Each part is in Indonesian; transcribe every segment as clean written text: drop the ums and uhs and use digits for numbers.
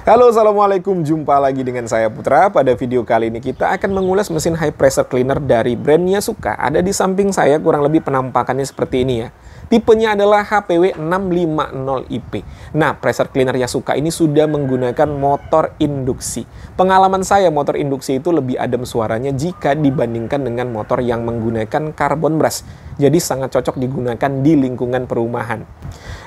Halo, assalamualaikum. Jumpa lagi dengan saya Putra. Pada video kali ini kita akan mengulas mesin high pressure cleaner dari brand Yasuka. Ada di samping saya, kurang lebih penampakannya seperti ini ya. Tipenya adalah HPW 650IP. Nah, pressure cleaner Yasuka ini sudah menggunakan motor induksi. Pengalaman saya, motor induksi itu lebih adem suaranya jika dibandingkan dengan motor yang menggunakan carbon brush. Jadi sangat cocok digunakan di lingkungan perumahan.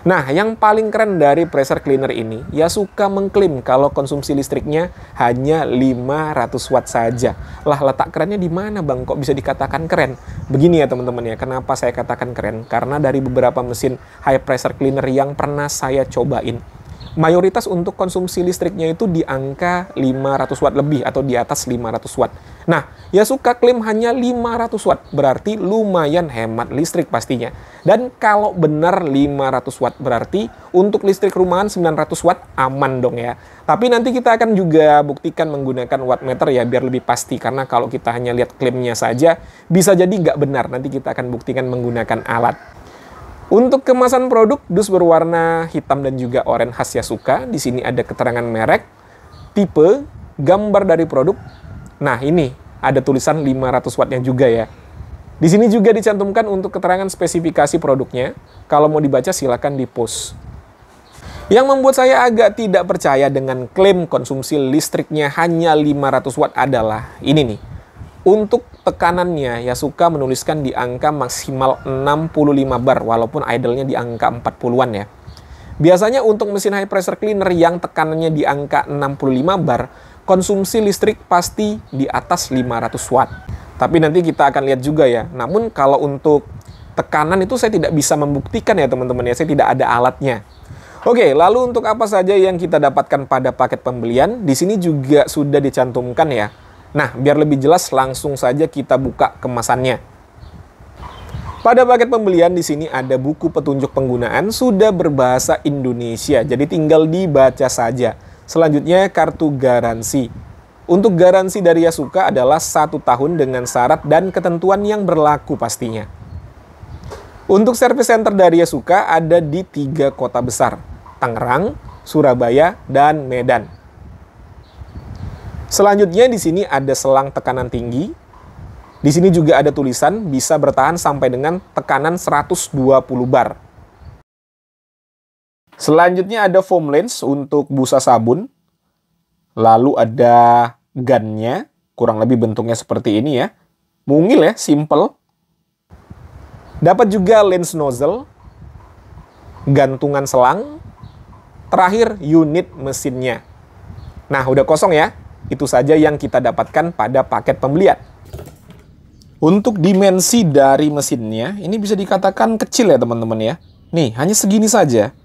Nah, yang paling keren dari pressure cleaner ini, Yasuka mengklaim kalau konsumsi listriknya hanya 500 watt saja. Lah, letak kerennya di mana, Bang? Kok bisa dikatakan keren? Begini ya teman-teman ya, kenapa saya katakan keren? Karena dari beberapa mesin high pressure cleaner yang pernah saya cobain, mayoritas untuk konsumsi listriknya itu di angka 500 watt lebih atau di atas 500 watt. Nah, Yasuka klaim hanya 500 watt, berarti lumayan hemat listrik pastinya. Dan kalau benar 500 watt berarti untuk listrik rumahan 900 watt aman dong ya. Tapi nanti kita akan juga buktikan menggunakan wattmeter ya biar lebih pasti. Karena kalau kita hanya lihat klaimnya saja bisa jadi nggak benar. Nanti kita akan buktikan menggunakan alat. Untuk kemasan produk, dus berwarna hitam dan juga oranye khas Yasuka. Di sini ada keterangan merek, tipe, gambar dari produk. Nah, ini ada tulisan 500 wattnya juga ya. Di sini juga dicantumkan untuk keterangan spesifikasi produknya. Kalau mau dibaca silakan di-post. Yang membuat saya agak tidak percaya dengan klaim konsumsi listriknya hanya 500 watt adalah ini nih. Untuk tekanannya, Yasuka menuliskan di angka maksimal 65 bar, walaupun idle-nya di angka 40-an ya. Biasanya untuk mesin high pressure cleaner yang tekanannya di angka 65 bar, konsumsi listrik pasti di atas 500 watt. Tapi nanti kita akan lihat juga ya. Namun kalau untuk tekanan itu saya tidak bisa membuktikan ya teman-teman ya, saya tidak ada alatnya. Oke, lalu untuk apa saja yang kita dapatkan pada paket pembelian? Di sini juga sudah dicantumkan ya. Nah, biar lebih jelas langsung saja kita buka kemasannya. Pada paket pembelian di sini ada buku petunjuk penggunaan sudah berbahasa Indonesia, jadi tinggal dibaca saja. Selanjutnya kartu garansi. Untuk garansi dari Yasuka adalah 1 tahun dengan syarat dan ketentuan yang berlaku pastinya. Untuk service center dari Yasuka ada di 3 kota besar, Tangerang, Surabaya, dan Medan. Selanjutnya di sini ada selang tekanan tinggi. Di sini juga ada tulisan bisa bertahan sampai dengan tekanan 120 bar. Selanjutnya ada foam lens untuk busa sabun. Lalu ada gunnya, kurang lebih bentuknya seperti ini ya. Mungil ya, simple. Dapat juga lens nozzle, gantungan selang, terakhir unit mesinnya. Nah, udah kosong ya. Itu saja yang kita dapatkan pada paket pembelian. Untuk dimensi dari mesinnya, ini bisa dikatakan kecil ya teman-teman ya. Nih, hanya segini saja.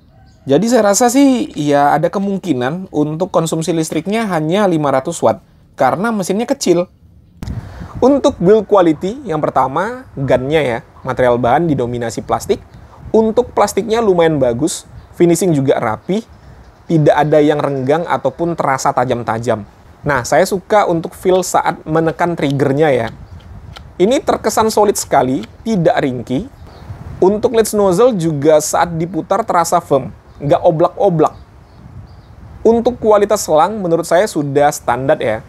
Jadi saya rasa sih ya ada kemungkinan untuk konsumsi listriknya hanya 500 watt. Karena mesinnya kecil. Untuk build quality, yang pertama, gunnya ya. Material bahan didominasi plastik. Untuk plastiknya lumayan bagus. Finishing juga rapi. Tidak ada yang renggang ataupun terasa tajam-tajam. Nah, saya suka untuk feel saat menekan triggernya ya. Ini terkesan solid sekali, tidak ringkih. Untuk lens nozzle juga saat diputar terasa firm, nggak oblak-oblak. Untuk kualitas selang menurut saya sudah standar ya.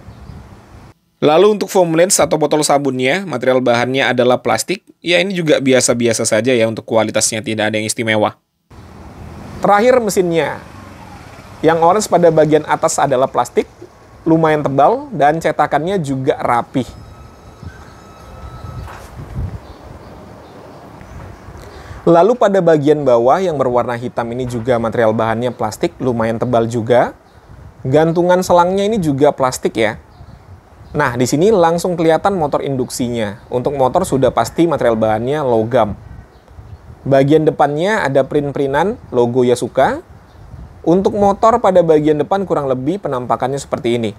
Lalu untuk foam lens atau botol sabunnya, material bahannya adalah plastik. Ya ini juga biasa-biasa saja ya, untuk kualitasnya tidak ada yang istimewa. Terakhir mesinnya. Yang orange pada bagian atas adalah plastik. Lumayan tebal dan cetakannya juga rapih. Lalu pada bagian bawah yang berwarna hitam ini juga material bahannya plastik, lumayan tebal juga. Gantungan selangnya ini juga plastik ya. Nah, di sini langsung kelihatan motor induksinya. Untuk motor sudah pasti material bahannya logam. Bagian depannya ada print-printan logo Yasuka. Untuk motor pada bagian depan kurang lebih penampakannya seperti ini.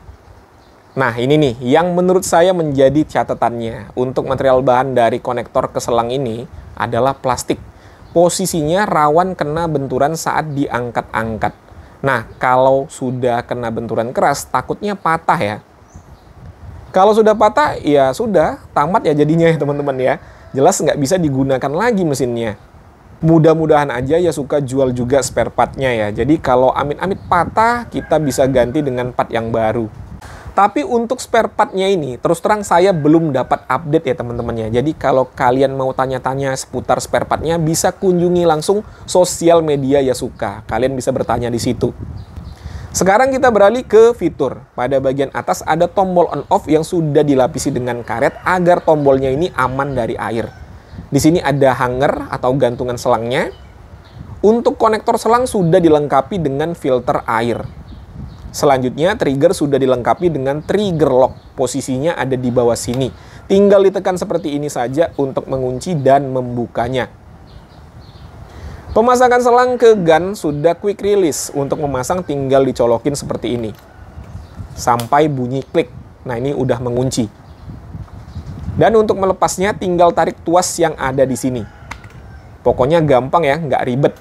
Nah, ini nih yang menurut saya menjadi catatannya. Untuk material bahan dari konektor ke selang ini adalah plastik. Posisinya rawan kena benturan saat diangkat-angkat. Nah, kalau sudah kena benturan keras, takutnya patah ya. Kalau sudah patah, ya sudah, tamat ya jadinya ya teman-teman ya. Jelas nggak bisa digunakan lagi mesinnya. Mudah-mudahan aja Yasuka jual juga spare partnya ya. Jadi kalau amit-amit patah, kita bisa ganti dengan part yang baru. Tapi untuk spare partnya ini, terus terang saya belum dapat update ya teman-teman ya. Jadi kalau kalian mau tanya-tanya seputar spare partnya, bisa kunjungi langsung sosial media Yasuka. Kalian bisa bertanya di situ. Sekarang kita beralih ke fitur. Pada bagian atas ada tombol on off yang sudah dilapisi dengan karet agar tombolnya ini aman dari air. Di sini ada hanger atau gantungan selangnya. Untuk konektor selang sudah dilengkapi dengan filter air. Selanjutnya trigger sudah dilengkapi dengan trigger lock. Posisinya ada di bawah sini. Tinggal ditekan seperti ini saja untuk mengunci dan membukanya. Pemasangan selang ke gun sudah quick release. Untuk memasang tinggal dicolokin seperti ini. Sampai bunyi klik. Nah ini udah mengunci. Dan untuk melepasnya tinggal tarik tuas yang ada di sini. Pokoknya gampang ya, nggak ribet.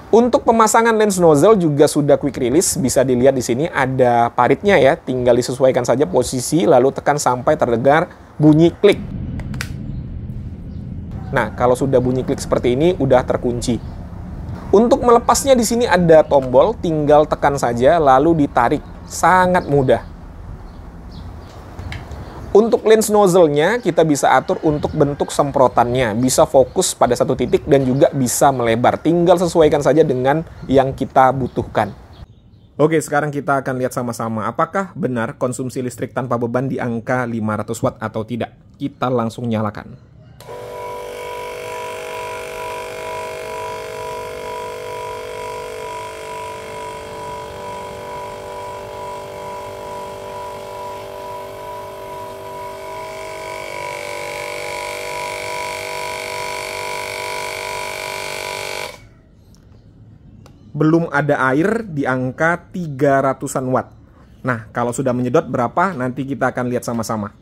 Untuk pemasangan lens nozzle juga sudah quick release. Bisa dilihat di sini ada paritnya ya. Tinggal disesuaikan saja posisi lalu tekan sampai terdengar bunyi klik. Nah, kalau sudah bunyi klik seperti ini udah terkunci. Untuk melepasnya di sini ada tombol, tinggal tekan saja lalu ditarik. Sangat mudah. Untuk lens nozzle-nya kita bisa atur untuk bentuk semprotannya. Bisa fokus pada satu titik dan juga bisa melebar. Tinggal sesuaikan saja dengan yang kita butuhkan. Oke, sekarang kita akan lihat sama-sama apakah benar konsumsi listrik tanpa beban di angka 500 watt atau tidak. Kita langsung nyalakan. Belum ada air di angka 300-an watt. Nah, kalau sudah menyedot berapa, nanti kita akan lihat sama-sama.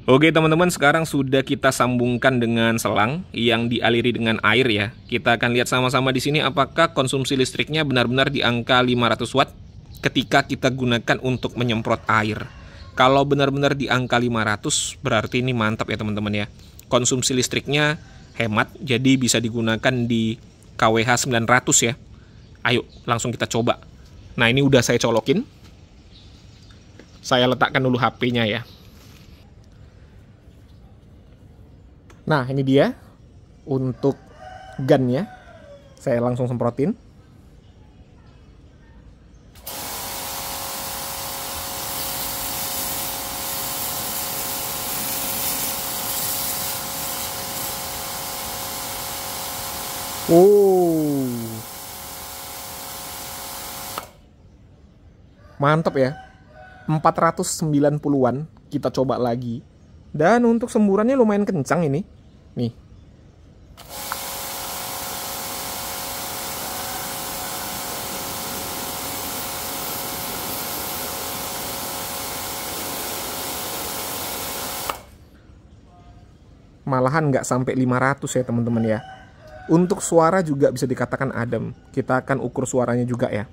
Oke teman-teman, sekarang sudah kita sambungkan dengan selang yang dialiri dengan air ya. Kita akan lihat sama-sama di sini apakah konsumsi listriknya benar-benar di angka 500 watt ketika kita gunakan untuk menyemprot air. Kalau benar-benar di angka 500, berarti ini mantap ya teman-teman ya. Konsumsi listriknya hemat, jadi bisa digunakan di KWH 900 ya. Ayo langsung kita coba. Nah ini udah saya colokin. Saya letakkan dulu HP-nya ya. Nah ini dia. Untuk gun-nya saya langsung semprotin. Mantap ya. 490-an kita coba lagi. Dan untuk semburannya lumayan kencang ini. Nih. Malahan nggak sampai 500 ya teman-teman ya. Untuk suara juga bisa dikatakan adem. Kita akan ukur suaranya juga ya.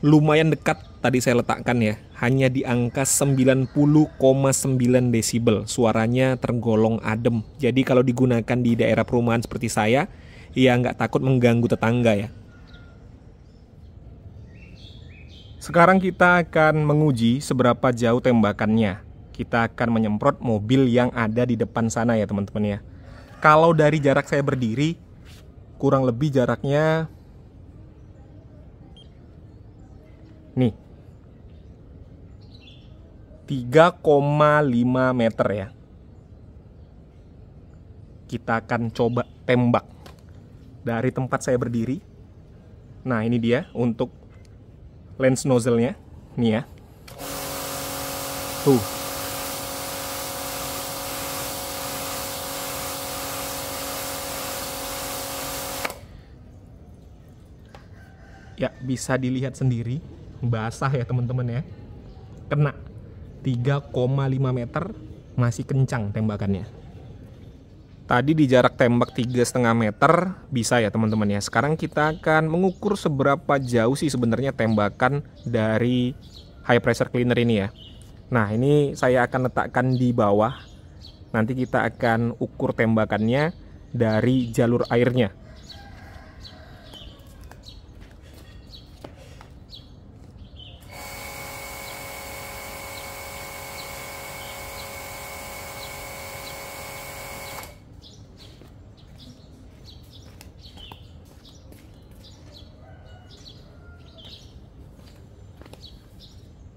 Lumayan dekat tadi saya letakkan ya, hanya di angka 90,9 desibel. Suaranya tergolong adem. Jadi kalau digunakan di daerah perumahan seperti saya, ya nggak takut mengganggu tetangga ya. Sekarang kita akan menguji seberapa jauh tembakannya. Kita akan menyemprot mobil yang ada di depan sana ya teman-teman ya. Kalau dari jarak saya berdiri, kurang lebih jaraknya nih 3,5 meter ya. Kita akan coba tembak dari tempat saya berdiri. Nah ini dia untuk lens nozzle-nya. Nih ya. Tuh. Ya, bisa dilihat sendiri, basah ya teman-teman ya. Kena 3,5 meter, masih kencang tembakannya. Tadi di jarak tembak 3,5 meter bisa ya teman-teman ya. Sekarang kita akan mengukur seberapa jauh sih sebenarnya tembakan dari high pressure cleaner ini ya. Nah, ini saya akan letakkan di bawah. Nanti kita akan ukur tembakannya dari jalur airnya.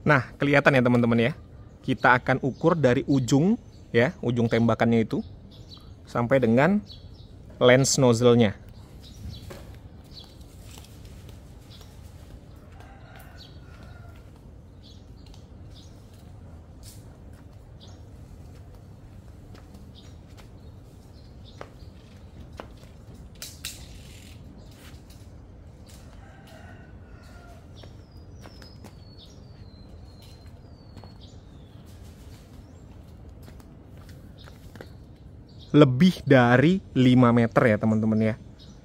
Nah, kelihatan ya teman-teman ya. Kita akan ukur dari ujung ya, ujung tembakannya itu sampai dengan lens nozzle-nya. Lebih dari 5 meter ya teman-teman ya.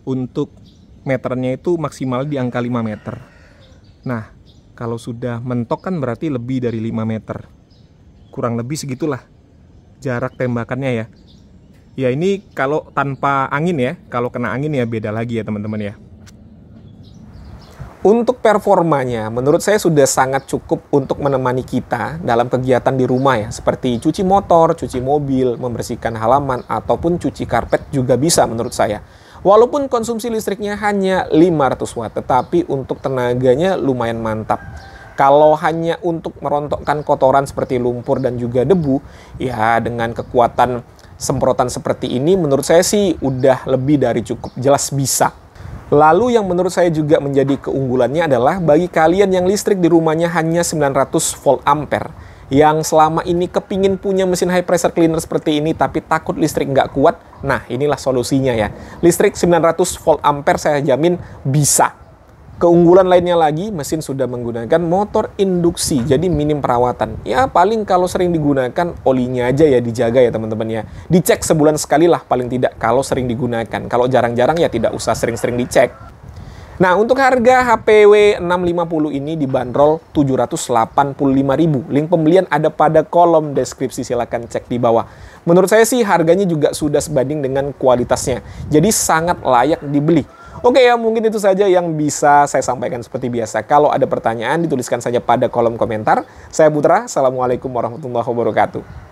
Untuk meternya itu maksimal di angka 5 meter. Nah, kalau sudah mentok kan berarti lebih dari 5 meter. Kurang lebih segitulah jarak tembakannya ya. Ya ini kalau tanpa angin ya. Kalau kena angin ya beda lagi ya teman-teman ya. Untuk performanya, menurut saya sudah sangat cukup untuk menemani kita dalam kegiatan di rumah ya. Seperti cuci motor, cuci mobil, membersihkan halaman, ataupun cuci karpet juga bisa menurut saya. Walaupun konsumsi listriknya hanya 500 watt, tetapi untuk tenaganya lumayan mantap. Kalau hanya untuk merontokkan kotoran seperti lumpur dan juga debu, ya dengan kekuatan semprotan seperti ini menurut saya sih udah lebih dari cukup, jelas bisa. Lalu yang menurut saya juga menjadi keunggulannya adalah bagi kalian yang listrik di rumahnya hanya 900 volt ampere, yang selama ini kepingin punya mesin high pressure cleaner seperti ini tapi takut listrik nggak kuat, nah inilah solusinya ya. Listrik 900 volt ampere saya jamin bisa. Keunggulan lainnya lagi, mesin sudah menggunakan motor induksi, jadi minim perawatan. Ya paling kalau sering digunakan, olinya aja ya dijaga ya teman-teman ya. Dicek sebulan sekali lah paling tidak kalau sering digunakan. Kalau jarang-jarang ya tidak usah sering-sering dicek. Nah, untuk harga HPW 650 ini dibanderol 785.000. Link pembelian ada pada kolom deskripsi, silahkan cek di bawah. Menurut saya sih harganya juga sudah sebanding dengan kualitasnya. Jadi sangat layak dibeli. Oke ya, mungkin itu saja yang bisa saya sampaikan seperti biasa. Kalau ada pertanyaan, dituliskan saja pada kolom komentar. Saya Putra, Assalamualaikum warahmatullahi wabarakatuh.